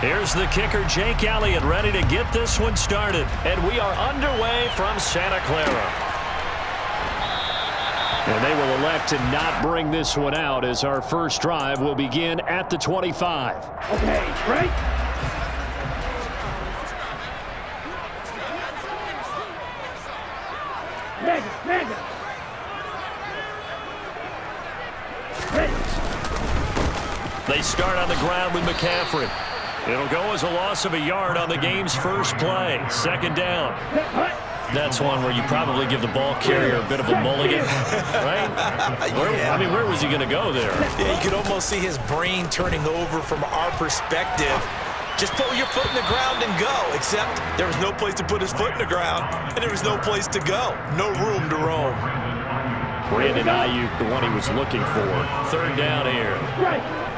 Here's the kicker, Jake Elliott, ready to get this one started. And we are underway from Santa Clara. And they will elect to not bring this one out as our first drive will begin at the 25. Okay, right? Mega. They start on the ground with McCaffrey. It'll go as a loss of a yard on the game's first play. Second down. That's one where you probably give the ball carrier a bit of a mulligan, right? Where was he going to go there? Yeah, you could almost see his brain turning over from our perspective. Just put your foot in the ground and go, except there was no place to put his foot in the ground, and there was no place to go. No room to roam. Brandon Ayuk, the one he was looking for. Third down here.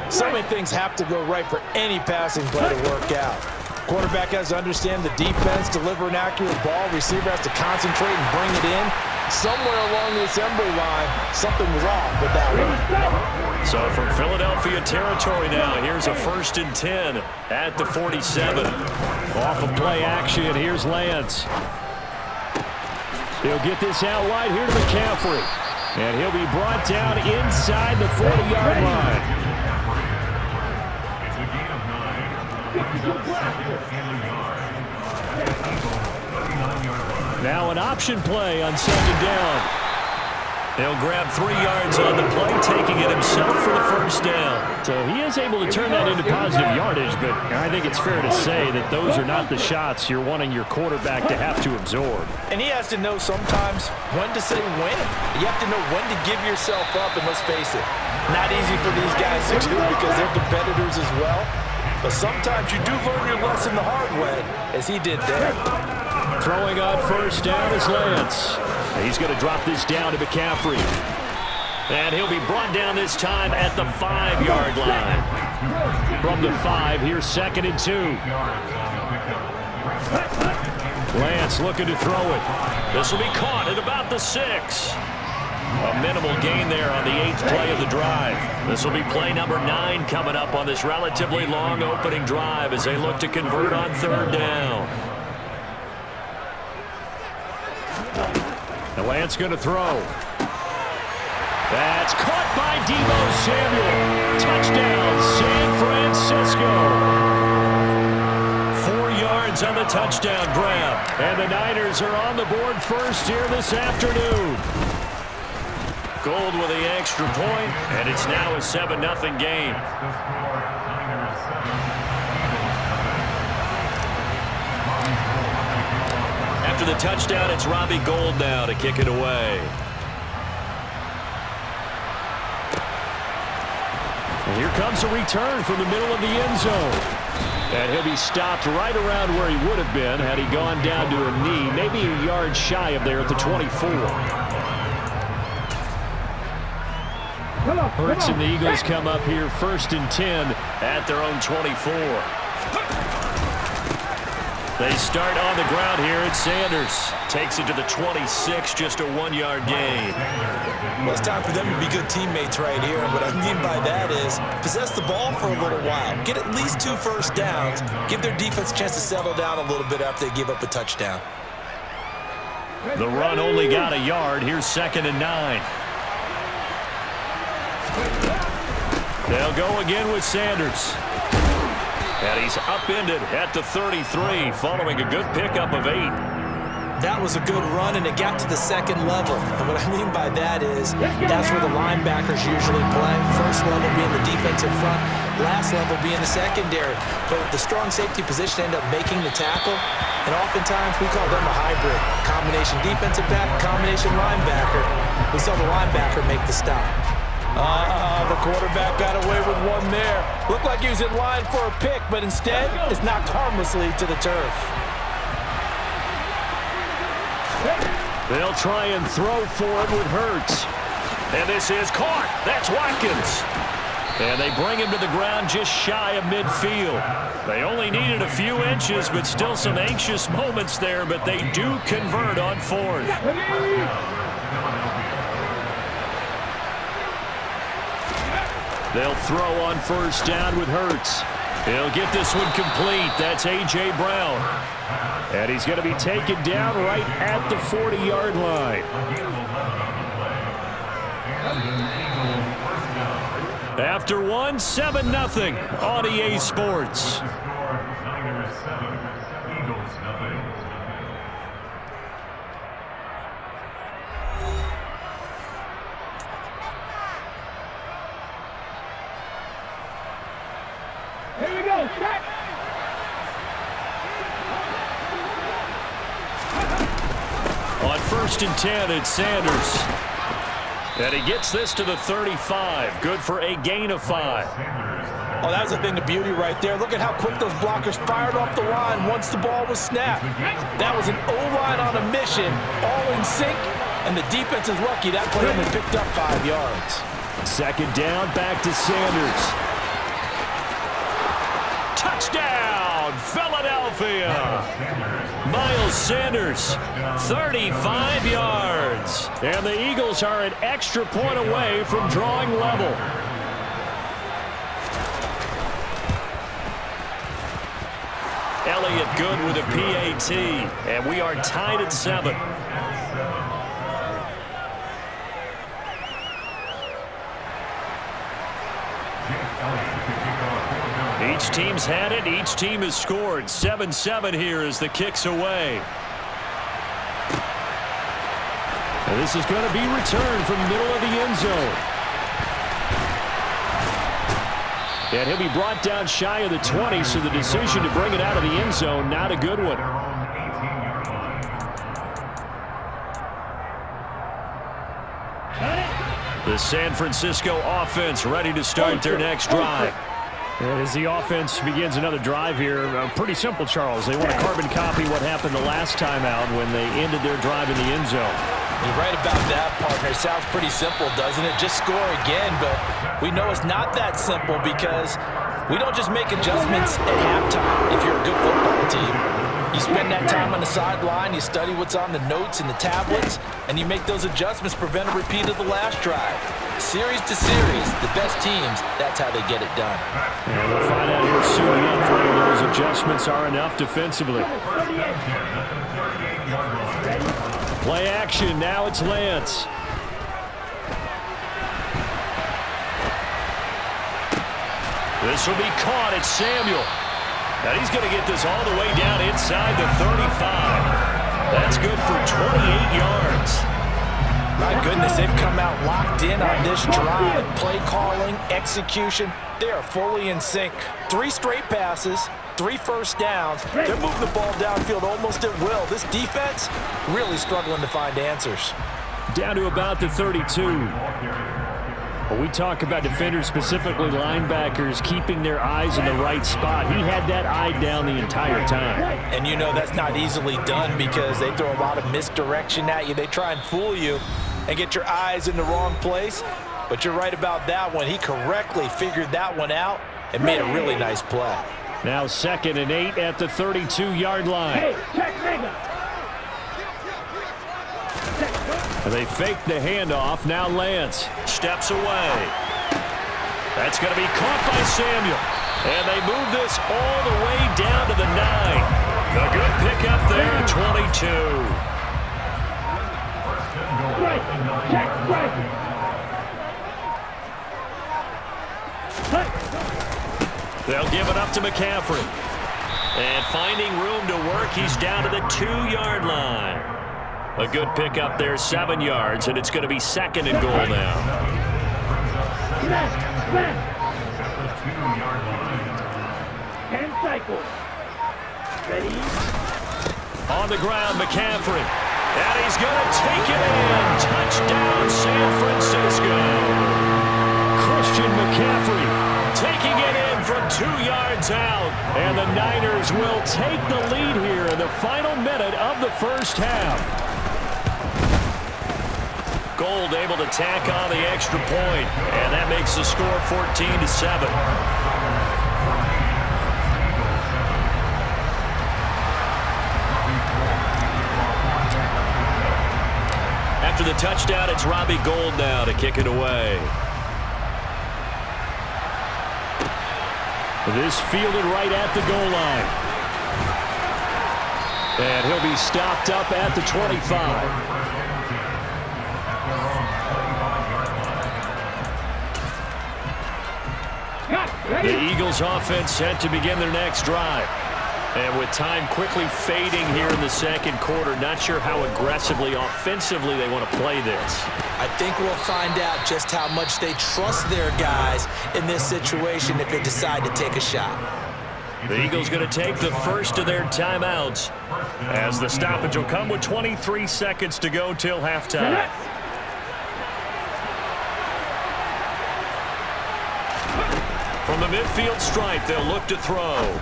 So many things have to go right for any passing play to work out. Quarterback has to understand the defense, deliver an accurate ball. Receiver has to concentrate and bring it in. Somewhere along the assembly line, something was off with that one. So from Philadelphia territory now, here's a 1st and 10 at the 47. Off of play action, here's Lance. He'll get this out wide here to McCaffrey. And he'll be brought down inside the 40-yard line. Now an option play on 2nd down. He'll grab 3 yards on the play, taking it himself for the first down. So he is able to turn that into positive yardage, but I think it's fair to say that those are not the shots you're wanting your quarterback to have to absorb. And he has to know sometimes when to say when. You have to know when to give yourself up, and let's face it, not easy for these guys to do because they're competitors as well. But sometimes you do learn your lesson the hard way, as he did there. Throwing on 1st down is Lance. He's going to drop this down to McCaffrey. And he'll be brought down this time at the 5-yard line. From the 5, here's 2nd and 2. Lance looking to throw it. This will be caught at about the 6. A minimal gain there on the 8th play of the drive. This will be play number 9 coming up on this relatively long opening drive as they look to convert on 3rd down. And Lance going to throw. That's caught by Deebo Samuel. Touchdown, San Francisco. 4 yards on the touchdown grab. And the Niners are on the board first here this afternoon. Gold with the extra point, and it's now a 7-0 game. After the touchdown, it's Robbie Gould now to kick it away. And here comes a return from the middle of the end zone. And he'll be stopped right around where he would have been had he gone down to a knee, maybe a yard shy of there at the 24. Hurts and the Eagles come up here 1st and 10 at their own 24. They start on the ground here at Sanders. Takes it to the 26, just a 1-yard gain. Well, it's time for them to be good teammates right here. And what I mean by that is possess the ball for a little while. Get at least 2 first downs. Give their defense a chance to settle down a little bit after they give up a touchdown. The run only got a yard. Here's 2nd and 9. They'll go again with Sanders. And he's upended at the 33, following a good pickup of 8. That was a good run, and it got to the 2nd level. And what I mean by that is that's where the linebackers usually play. First level being the defensive front, last level being the secondary. But the strong safety position end up making the tackle, and oftentimes we call them a hybrid. Combination defensive back, combination linebacker. We saw the linebacker make the stop. The quarterback got away with one there. Looked like he was in line for a pick, but instead it's knocked harmlessly to the turf. They'll try and throw for it with Hurts. And this is caught. That's Watkins. And they bring him to the ground just shy of midfield. They only needed a few inches, but still some anxious moments there, but they do convert on 4th. They'll throw on 1st down with Hurts. He'll get this one complete. That's A.J. Brown. And he's going to be taken down right at the 40-yard line. After one, 7-0 on EA Sports. Here we go, check. On 1st and 10, it's Sanders. And he gets this to the 35. Good for a gain of 5. Oh, that was a thing of beauty right there. Look at how quick those blockers fired off the line once the ball was snapped. That was an O-line on a mission, all in sync, and the defense is lucky that play only picked up 5 yards. 2nd down, back to Sanders. Touchdown, Philadelphia! Miles Sanders, 35 yards. And the Eagles are an extra point away from drawing level. Elliott good with a PAT, and we are tied at 7. Each team's had it. Each team has scored. 7-7 here as the kick's away. And this is going to be returned from the middle of the end zone. And he'll be brought down shy of the 20, so the decision to bring it out of the end zone, not a good one. The San Francisco offense ready to start their next drive. And as the offense begins another drive here, pretty simple, Charles. They want to carbon copy what happened the last time out when they ended their drive in the end zone. You're right about that, partner. It sounds pretty simple, doesn't it? Just score again, but we know it's not that simple because we don't just make adjustments at halftime if you're a good football team. You spend that time on the sideline, you study what's on the notes and the tablets, and you make those adjustments, prevent a repeat of the last drive. Series to series, the best teams, that's how they get it done. And we'll find out here soon enough whether those adjustments are enough defensively. Play action, now it's Lance. This will be caught, it's Samuel. And he's going to get this all the way down inside the 35. That's good for 28 yards. My goodness, they've come out locked in on this drive. Play calling, execution, they are fully in sync. 3 straight passes, 3 first downs. They're moving the ball downfield almost at will. This defense really struggling to find answers. Down to about the 32. When we talk about defenders, specifically linebackers, keeping their eyes in the right spot, he had that eye down the entire time. And you know that's not easily done because they throw a lot of misdirection at you. They try and fool you and get your eyes in the wrong place. But you're right about that one. He correctly figured that one out and made a really nice play. Now 2nd and 8 at the 32-yard line. Hey, check, nigga. They fake the handoff. Now Lance steps away. That's going to be caught by Samuel. And they move this all the way down to the 9. A good pickup there at 22. Right, check, right. They'll give it up to McCaffrey. And finding room to work, he's down to the 2-yard line. A good pickup there, 7 yards, and it's going to be 2nd and goal now. Left. 10 cycles. Ready? On the ground, McCaffrey. And he's going to take it in. Touchdown, San Francisco. Christian McCaffrey taking it in from 2 yards out. And the Niners will take the lead here in the final minute of the first half. Gold able to tack on the extra point, and that makes the score 14-7. After the touchdown, it's Robbie Gould now to kick it away. This fielded right at the goal line. And he'll be stopped up at the 25. The Eagles offense set to begin their next drive. And with time quickly fading here in the second quarter, not sure how aggressively, offensively they want to play this. I think we'll find out just how much they trust their guys in this situation if they decide to take a shot. The Eagles going to take the first of their timeouts as the stoppage will come with 23 seconds to go till halftime. From the midfield stripe, they'll look to throw.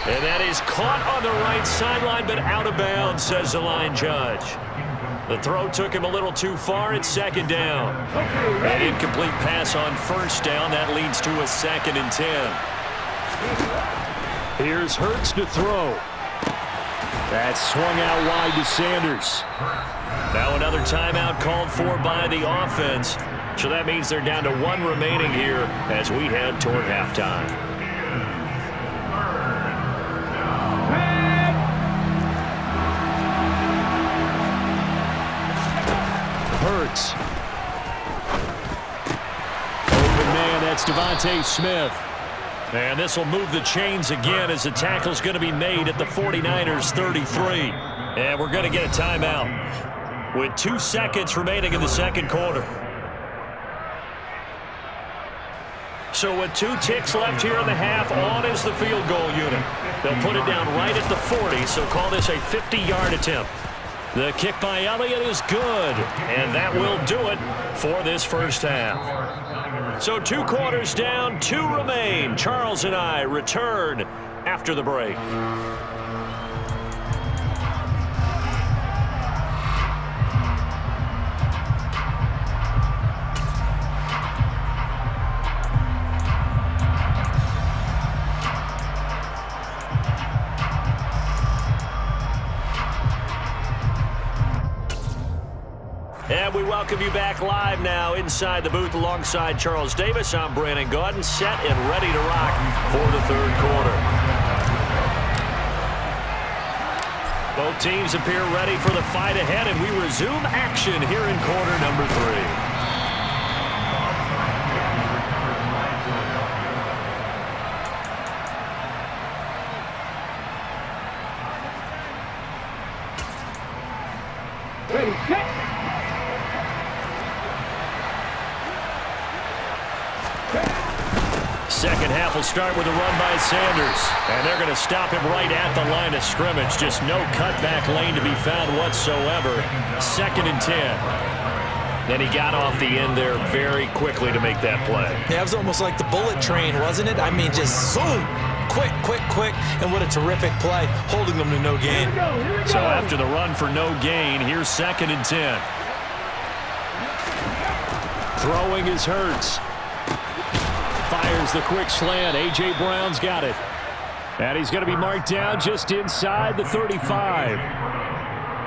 And that is caught on the right sideline, but out of bounds, says the line judge. The throw took him a little too far. It's second down. An incomplete pass on first down. That leads to a 2nd and 10. Here's Hurts to throw. That's swung out wide to Sanders. Now another timeout called for by the offense. So that means they're down to 1 remaining here as we head toward halftime. Hurts. Open man, that's Devontae Smith. And this will move the chains again as the tackle's going to be made at the 49ers 33. And we're going to get a timeout with 2 seconds remaining in the second quarter. So with 2 ticks left here in the half, on is the field goal unit. They'll put it down right at the 40, so call this a 50-yard attempt. The kick by Elliott is good, and that will do it for this first half. So 2 quarters down, 2 remain. Charles and I return after the break. And we welcome you back live now inside the booth alongside Charles Davis. I'm Brandon Gaudin, set and ready to rock for the third quarter. Both teams appear ready for the fight ahead, and we resume action here in quarter number 3. Second half will start with a run by Sanders. And they're going to stop him right at the line of scrimmage. Just no cutback lane to be found whatsoever. 2nd and 10. Then he got off the end there very quickly to make that play. Yeah, it was almost like the bullet train, wasn't it? I mean, just zoom. Quick, quick, quick. And what a terrific play, holding them to no gain. So after the run for no gain, here's 2nd and 10. Throwing is Hurts. Fires the quick slant. A.J. Brown's got it. And he's going to be marked down just inside the 35.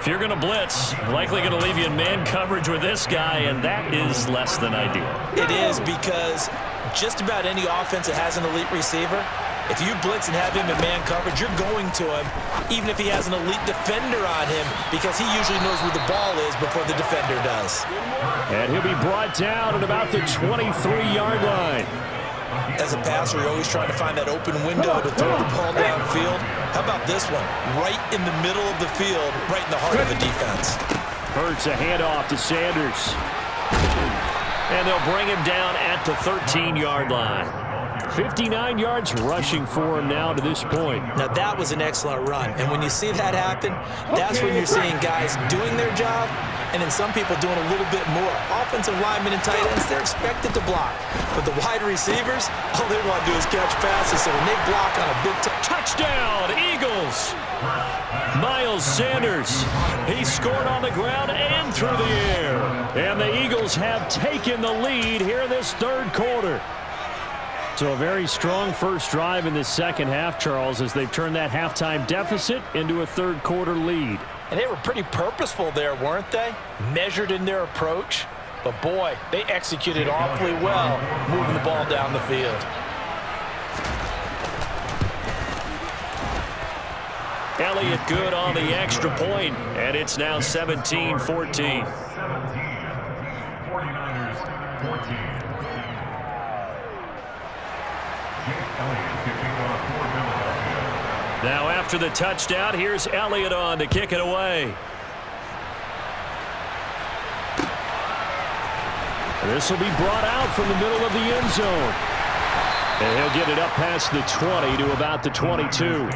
If you're going to blitz, likely going to leave you in man coverage with this guy, and that is less than ideal. It is, because just about any offense that has an elite receiver, if you blitz and have him in man coverage, you're going to him, even if he has an elite defender on him, because he usually knows where the ball is before the defender does. And he'll be brought down at about the 23-yard line. As a passer, you're always trying to find that open window to throw the ball downfield. How about this one? Right in the middle of the field, right in the heart of the defense. Hurts a handoff to Sanders. And they'll bring him down at the 13-yard line. 59 yards rushing for him now to this point. Now, that was an excellent run. And when you see that happen, that's when you're seeing guys doing their job, and then some people doing a little bit more. Offensive linemen and tight ends, they're expected to block. But the wide receivers, all they want to do is catch passes. So when they block on a big touchdown, Eagles! Miles Sanders, he scored on the ground and through the air. And the Eagles have taken the lead here in this third quarter. So a very strong first drive in this second half, Charles, as they've turned that halftime deficit into a third quarter lead. And they were pretty purposeful there, weren't they? Measured in their approach. But boy, they executed awfully well moving the ball down the field. Elliott good on the extra point, and it's now 17-14. 49ers 14. Now after the touchdown, here's Elliott on to kick it away. This will be brought out from the middle of the end zone. And he'll get it up past the 20 to about the 22.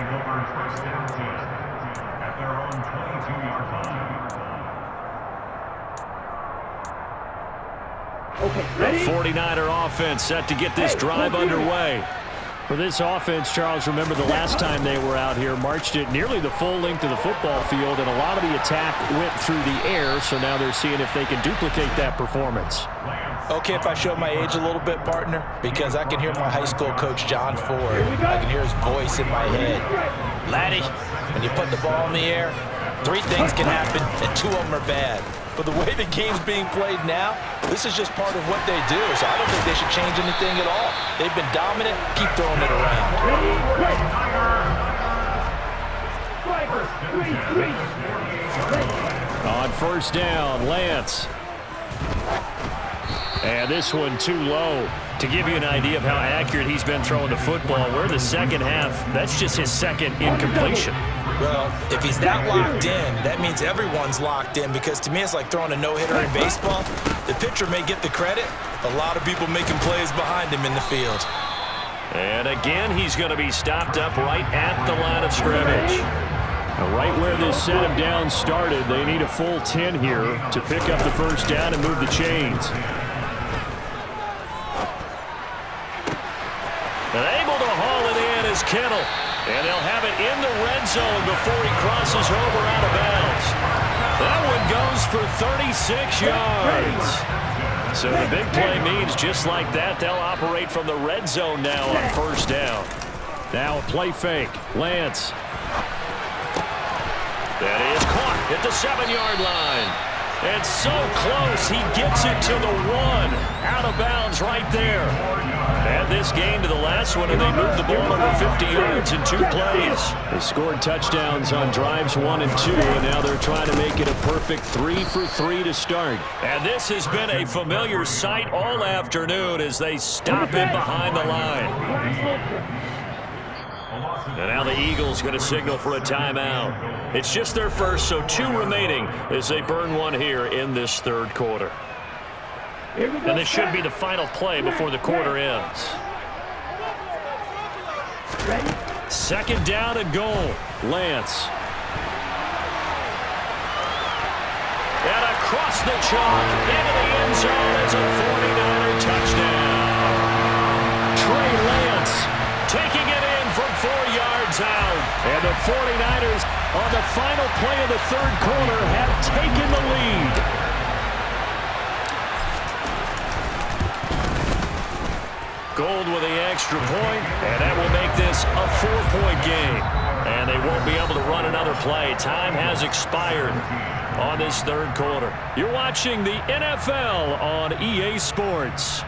Okay, ready? The 49er offense set to get this drive underway. For this offense, Charles, remember the last time they were out here, marched it nearly the full length of the football field, and a lot of the attack went through the air, so now they're seeing if they can duplicate that performance. Okay, if I show my age a little bit, partner, because I can hear my high school coach, John Ford. I can hear his voice in my head. Laddie, when you put the ball in the air, 3 things can happen, and 2 of them are bad. But the way the game's being played now, this is just part of what they do. So I don't think they should change anything at all. They've been dominant. Keep throwing it around. On first down, Lance. And this one too low. To give you an idea of how accurate he's been throwing the football, we're in the second half. That's just his second incompletion. Well, if he's that locked in, that means everyone's locked in, because to me it's like throwing a no-hitter in baseball. The pitcher may get the credit. A lot of people making plays behind him in the field. And again, he's going to be stopped up right at the line of scrimmage. Now, right where this set him down started, they need a full 10 here to pick up the first down and move the chains. And able to haul it in is Kittle. And they'll have it in the red zone before he crosses over out of bounds. That one goes for 36 yards. So the big play means just like that, they'll operate from the red zone now on first down. Now a play fake. Lance. That is caught at the 7-yard line. And so close, he gets it to the 1. Out of bounds right there. Add this game to the last one, and they moved the ball over 50 yards in 2 plays. They scored touchdowns on drives 1 and 2, and now they're trying to make it a perfect 3 for 3 to start. And this has been a familiar sight all afternoon as they stop in behind the line. And now the Eagles going to signal for a timeout. It's just their first, so 2 remaining as they burn one here in this third quarter. And this should be the final play before the quarter ends. Second down and goal. Lance. And across the chalk into the end zone. It's a 49er touchdown. Trey Lance taking it in from 4 yards out. And the 49ers on the final play of the third quarter have taken the lead. Gold with the extra point, and that will make this a 4-point game. And they won't be able to run another play. Time has expired on this third quarter. You're watching the NFL on EA Sports.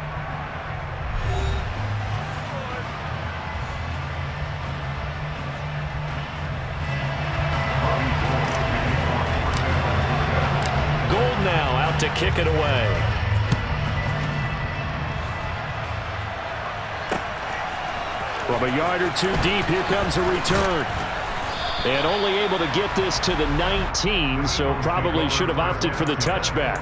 Gold now out to kick it away. From a yard or 2 deep, here comes a return. And only able to get this to the 19, so probably should have opted for the touchback.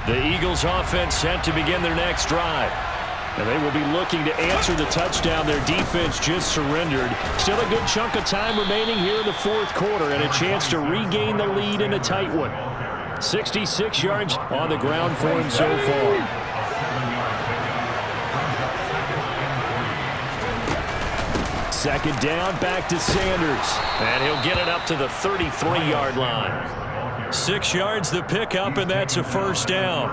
The Eagles offense set to begin their next drive. And they will be looking to answer the touchdown their defense just surrendered. Still a good chunk of time remaining here in the fourth quarter and a chance to regain the lead in a tight one. 66 yards on the ground for him so far. Second down, back to Sanders. And he'll get it up to the 33-yard line. 6 yards the pickup, and that's a first down.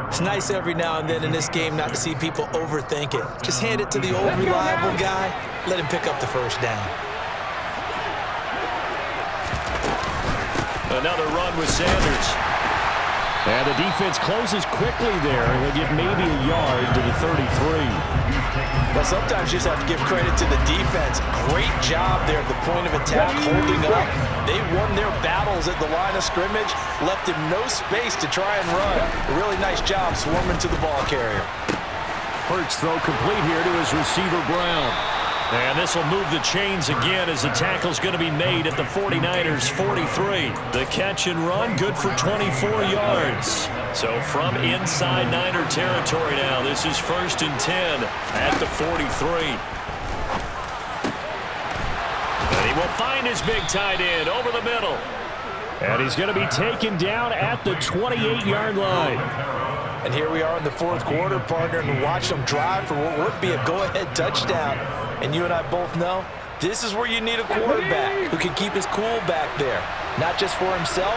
It's nice every now and then in this game not to see people overthink it. Just hand it to the old reliable guy. Let him pick up the first down. Another run with Sanders. And the defense closes quickly there. He'll get maybe a yard to the 33. Well, sometimes you just have to give credit to the defense. Great job there at the point of attack, holding up. They won their battles at the line of scrimmage, left him no space to try and run. A really nice job swarming to the ball carrier. Hurts throw complete here to his receiver, Brown. And this will move the chains again as the tackle's going to be made at the 49ers' 43. The catch and run, good for 24 yards. So from inside Niner territory now, this is 1st and 10 at the 43. And he will find his big tight end over the middle. And he's going to be taken down at the 28-yard line. And here we are in the 4th quarter, partner, and watch them drive for what would be a go-ahead touchdown. And you and I both know this is where you need a quarterback who can keep his cool back there. Not just for himself,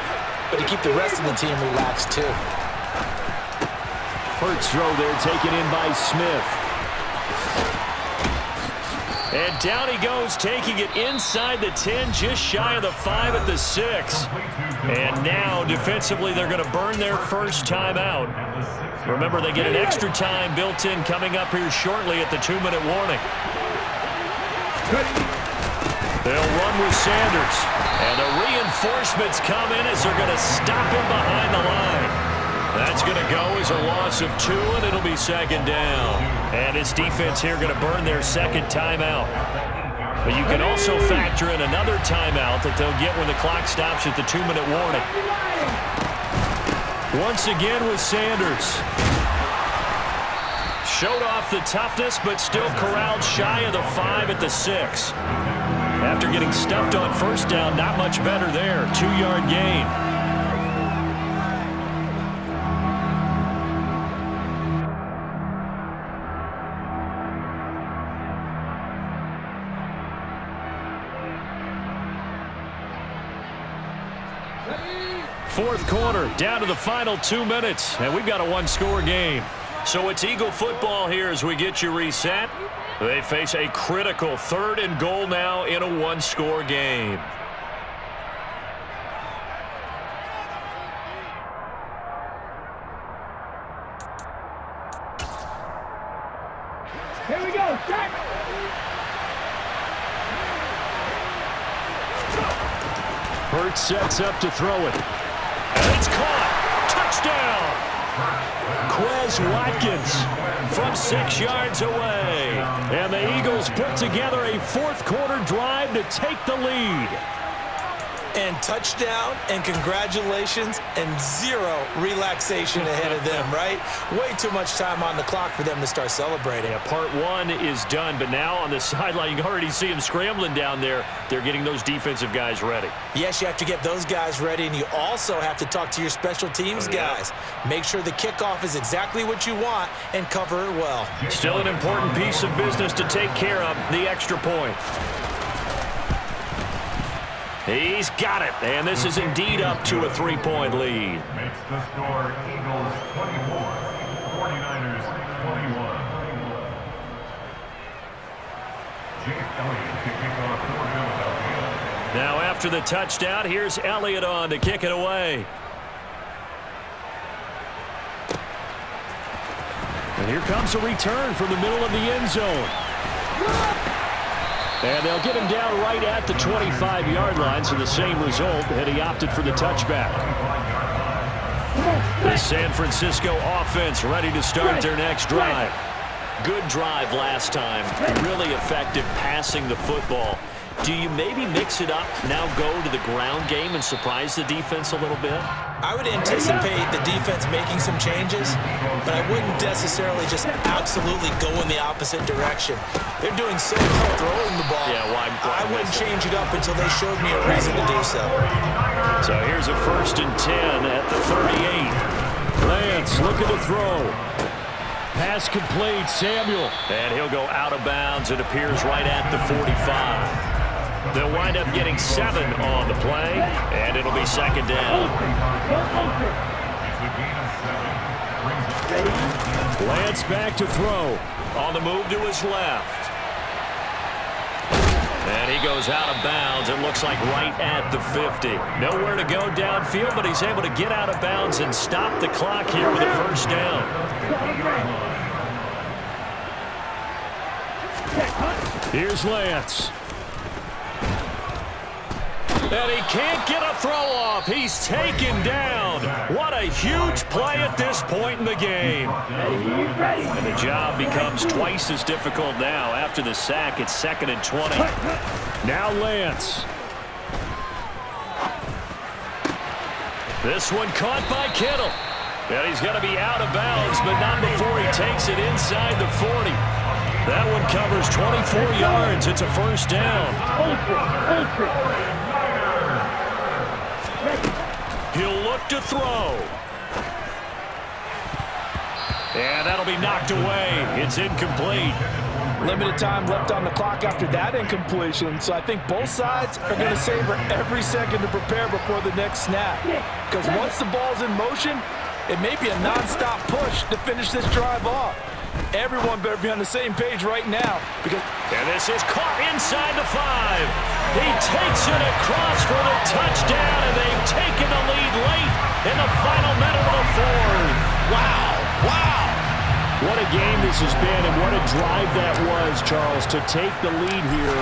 but to keep the rest of the team relaxed too. Hurts throw there taken in by Smith. And down he goes, taking it inside the 10, just shy of the 5 at the 6. And now, defensively, they're going to burn their first timeout. Remember, they get an extra time built in coming up here shortly at the 2-minute warning. They'll run with Sanders. And the reinforcements come in as they're going to stop him behind the line. That's going to go as a loss of 2, and it'll be 2nd down. And this defense here going to burn their second timeout. But you can also factor in another timeout that they'll get when the clock stops at the 2-minute warning. Once again with Sanders. Showed off the toughness, but still corralled shy of the 5 at the 6. After getting stuffed on 1st down, not much better there. 2-yard gain. Fourth quarter, down to the final 2 minutes, and we've got a 1-score game. So it's Eagle football here as we get you reset. They face a critical 3rd and goal now in a 1-score game. Here we go, set. Hurts sets up to throw it. And it's caught. Touchdown. Quez Watkins from 6 yards away. And the Eagles put together a 4th quarter drive to take the lead. And touchdown, and congratulations, and 0 relaxation ahead of them, right? Way too much time on the clock for them to start celebrating. Yeah, part 1 is done, but now on the sideline, you can already see them scrambling down there. They're getting those defensive guys ready. Yes, you have to get those guys ready, and you also have to talk to your special teams guys. Make sure the kickoff is exactly what you want and cover it well. Still an important piece of business to take care of, the extra point. He's got it, and this is indeed up to a 3-point lead. Makes the score Eagles 24, 49ers 21. Jake Elliott to kick off for Philadelphia. Now after the touchdown, here's Elliott on to kick it away. And here comes a return from the middle of the end zone. And they'll get him down right at the 25-yard line, so the same result, and he opted for the touchback. The San Francisco offense ready to start their next drive. Good drive last time. Really effective passing the football. Do you maybe mix it up, now go to the ground game and surprise the defense a little bit? I would anticipate the defense making some changes, but I wouldn't necessarily just absolutely go in the opposite direction. They're doing so well throwing the ball. Yeah, why I wouldn't change it up until they showed me a reason to do so. So here's a 1st and 10 at the 38. Lance looking to throw. Pass complete, Samuel. And he'll go out of bounds. It appears right at the 45. They'll wind up getting 7 on the play, and it'll be 2nd down. Lance back to throw. On the move to his left. And he goes out of bounds. It looks like right at the 50. Nowhere to go downfield, but he's able to get out of bounds and stop the clock here with a first down. Here's Lance. And he can't get a throw off. He's taken down. What a huge play at this point in the game. And the job becomes twice as difficult now. After the sack, it's 2nd and 20. Now Lance. This one caught by Kittle. And he's going to be out of bounds, but not before he takes it inside the 40. That one covers 24 yards. It's a first down. He'll look to throw. And that'll be knocked away. It's incomplete. Limited time left on the clock after that incompletion, so I think both sides are going to savor every second to prepare before the next snap. Because once the ball's in motion, it may be a non-stop push to finish this drive off. Everyone better be on the same page right now. And this is caught inside the 5. He takes it across for the touchdown, and they've taken the lead late in the final minute of the 4th. Wow. Wow. What a game this has been, and what a drive that was, Charles, to take the lead here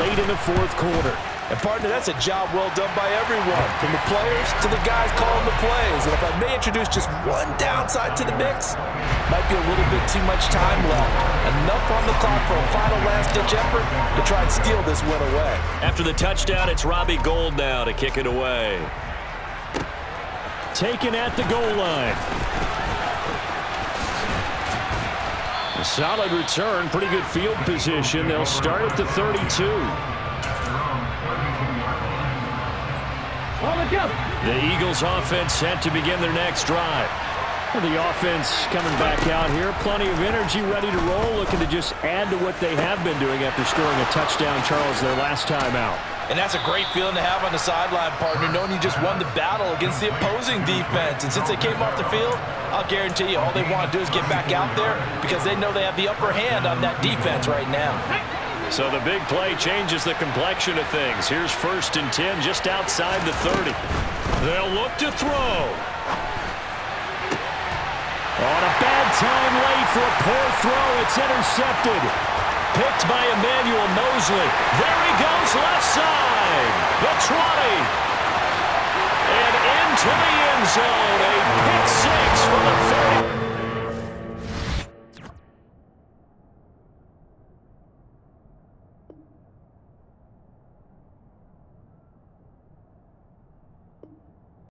late in the 4th quarter. And, partner, that's a job well done by everyone, from the players to the guys calling the plays. And if I may introduce just one downside to the mix, might be a little bit too much time left. Enough on the clock for a final last-ditch effort to try and steal this win away. After the touchdown, it's Robbie Gould now to kick it away. Taken at the goal line. A solid return, pretty good field position. They'll start at the 32. The Eagles offense set to begin their next drive. Well, the offense coming back out here. Plenty of energy, ready to roll, looking to just add to what they have been doing after scoring a touchdown, Charles, their last time out. And that's a great feeling to have on the sideline, partner, knowing you just won the battle against the opposing defense. And since they came off the field, I'll guarantee you all they want to do is get back out there because they know they have the upper hand on that defense right now. So the big play changes the complexion of things. Here's 1st and 10 just outside the 30. They'll look to throw. On a bad time late for a poor throw. It's intercepted. Picked by Emmanuel Mosley. There he goes, left side. The 20. And into the end zone. A pick 6 for the 30.